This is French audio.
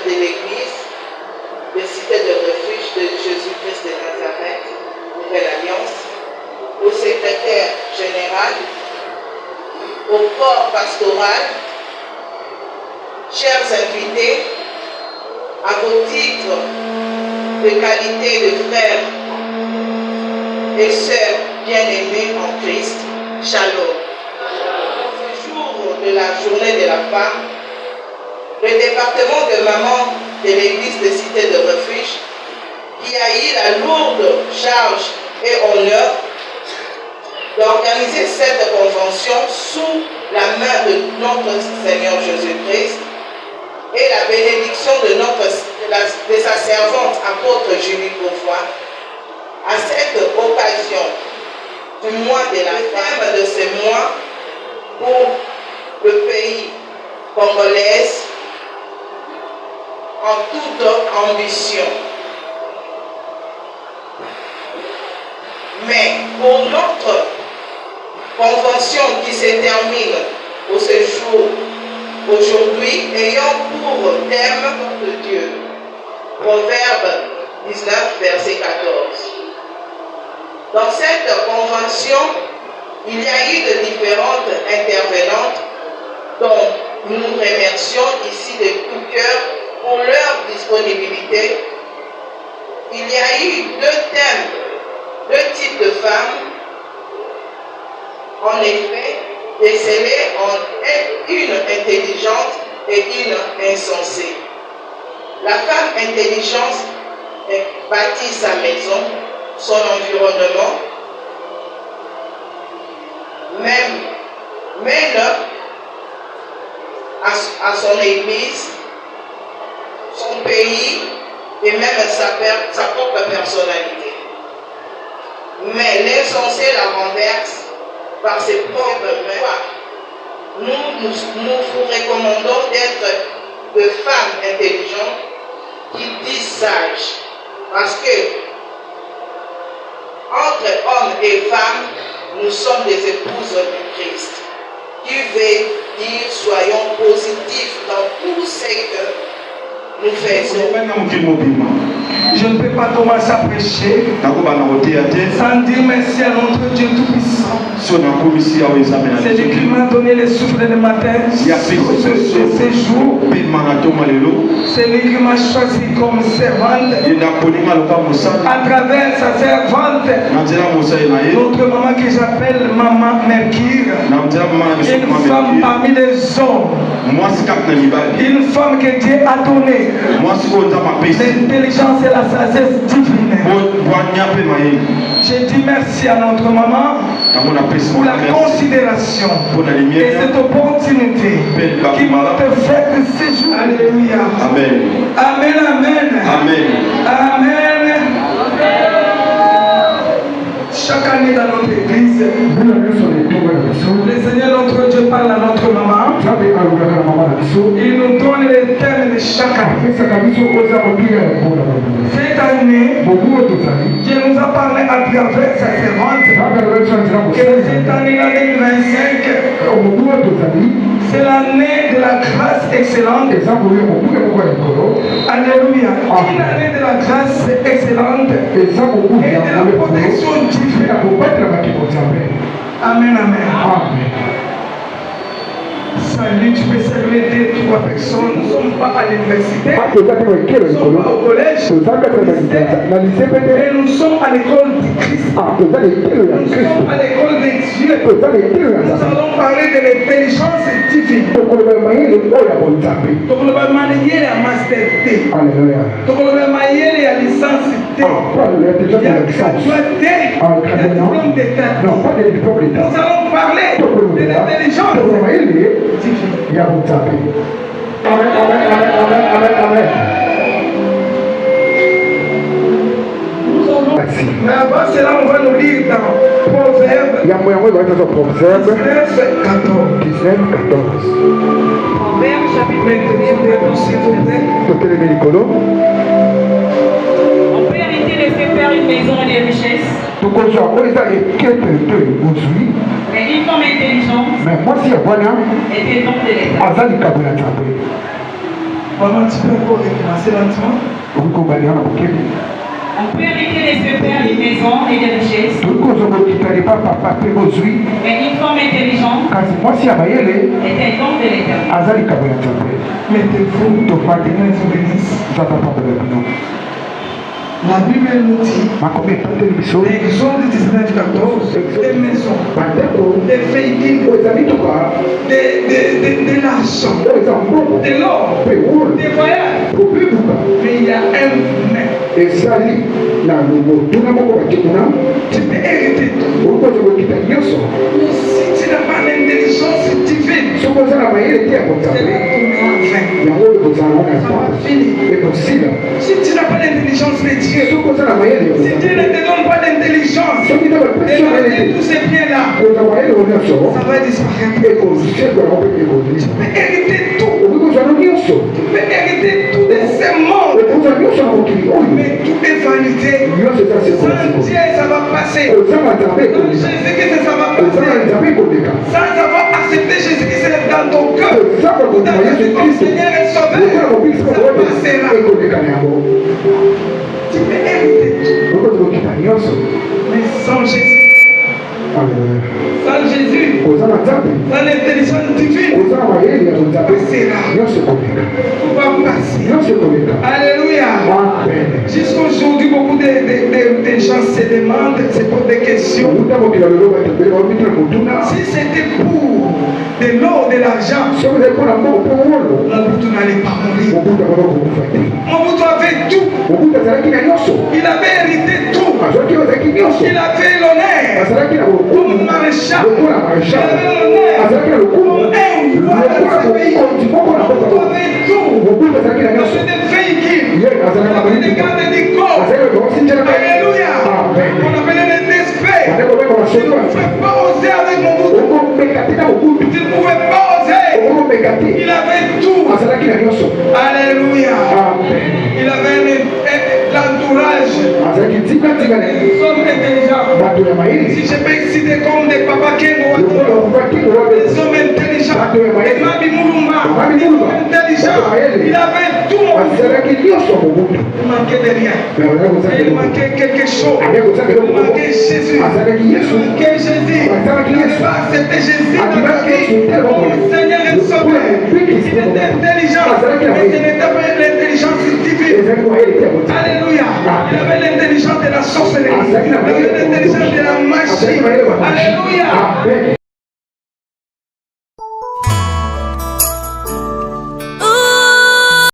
de l'Église de Cité de Refuge de Jésus-Christ de Nazareth, Nouvelle Alliance, au secrétaire général, au corps pastoral, chers invités, à vos titres de qualité de frères et sœurs bien-aimés en Christ, Shalom. Ce jour de la journée de la femme, le département de maman de l'église de Cité de Refuge, qui a eu la lourde charge et honneur d'organiser cette convention sous la main de notre Seigneur Jésus-Christ et la bénédiction de sa servante apôtre Julie Beaufoy, à cette occasion du mois de la femme de ce mois pour le pays congolais en toute ambition. Mais pour notre convention qui se termine au séjour aujourd'hui, ayant pour thème de Dieu, Proverbe 19, verset 14. Dans cette convention, il y a eu de différentes intervenantes dont nous nous remercions ici de tout cœur pour leur disponibilité. Il y a eu deux thèmes, deux types de femmes, en effet, décelés en une intelligente et une insensée. La femme intelligente bâtit sa maison, son environnement, mène à son église, son pays et même sa propre personnalité. Mais l'insensé la renverse par ses propres mains. Nous vous recommandons d'être de femmes intelligentes qui disent sages, parce que entre hommes et femmes, nous sommes des épouses du Christ, qui veut dire soyons positifs dans tout ce que nous faisons. Je ne peux pas commencer à prêcher sans dire merci à notre Dieu Tout-Puissant. C'est lui qui m'a donné le souffle le matin, ce jour. C'est lui qui m'a choisi comme servante. À travers sa servante, notre maman que j'appelle Maman Mercure, une femme parmi les hommes, une femme que Dieu a donnée l'intelligence et la sagesse divine. Je dis merci à notre maman pour la considération et cette opportunité qui m'a fait ce jour. Alléluia. Amen. Amen, amen. Amen. Amen. Chaque année dans notre église, le Seigneur notre Dieu parle à notre maman. Il nous donne les thèmes de chaque année. Cette année, Dieu nous a parlé à travers sa servante que cette année, l'année 2025, c'est l'année de la grâce excellente. Alléluia. Une année de la grâce excellente et de la protection divine. Amen, amen. Salut, tu peux saluer deux, trois personnes. Nous ne sommes pas à l'université. Nous ne sommes pas au collège. Mais nous sommes à l'école du Christ. Nous sommes à l'école de Dieu. Nous allons parler de l'intelligence divine. Donc, le manier la master T. Donc, le manier la licence T. Il y a graduat T. Il y a diplôme d'État. Nous allons parler de l'intelligence divine. Amen, amen, amen, amen, amen, amen. Mais avant cela, on va nous lire dans Proverbe 19, 14. Proverbe chapitre 21, s'il vous plaît. On peut hériter de ses pères une maison et des richesses. Mais une femme intelligente était donc de l'État. Maman, tu peux encore recommencer lentement. On peut hériter de ce père une maison et des richesses, mais une femme intelligente est un don de l'Éternel. Mettez-vous, Dieu vous bénisse. La Bible nous dit, Exode 19:14, des maisons, des véhicules, de l'argent, de l'or, des voyages. Mais il y a un mais. Tu peux hériter tout. Mais si tu n'as pas l'intelligence divine, c'est là ton grand fin. Ça va finir. Si tu n'as pas l'intelligence de Dieu, si Dieu ne te donne pas d'intelligence, et tous ces biens-là, ça va disparaître. Tu peux hériter tout. Tu peux hériter tout de ce monde. Mais tout est vanité. Sans Dieu, ça va passer. Sans Jésus-Christ, ça va passer. Sans avoir accepté Jésus-Christ dans ton cœur, ou dans ton Seigneur et Sauveur, ça passera. Tu peux hériter tout. Mais sans Jésus, sans Jésus, sans l'intelligence divine, tout passera. Tout va passer. Alléluia. Jusqu'aujourd'hui, beaucoup de gens se demandent, se posent des questions. Si c'était pour de l'or, de l'argent, Mobutu n'allait pas mourir. Mobutu avait tout. Il avait hérité tout. Il avait l'honneur comme maréchal. Il avait l'honneur comme un roi dans ce pays. Mobutu avait tout. Il avait des véhicules. Il avait des gardes du corps. Alléluia. On appelait les espèces. Tu ne pouvais pas oser avec Mobutu. Tu ne pouvais pas oser. Il avait tout. Alléluia. Il avait l'entourage. Des hommes intelligents. Si je peux citer comme des Papa Kengo, des hommes intelligents, des Mabi Moulumba, des hommes intelligents. Il avait tout. Il manquait de rien. Il manquait quelque chose. Il manquait Jésus. Il manquait Jésus. Il n'avait pas accepté Jésus dans la vie comme Seigneur et Sauveur. Il était intelligent, mais ce n'était pas l'intelligence divine. Alléluia. Il avait l'intelligence de la sorcellerie. Il avait l'intelligence de la magie. Alléluia.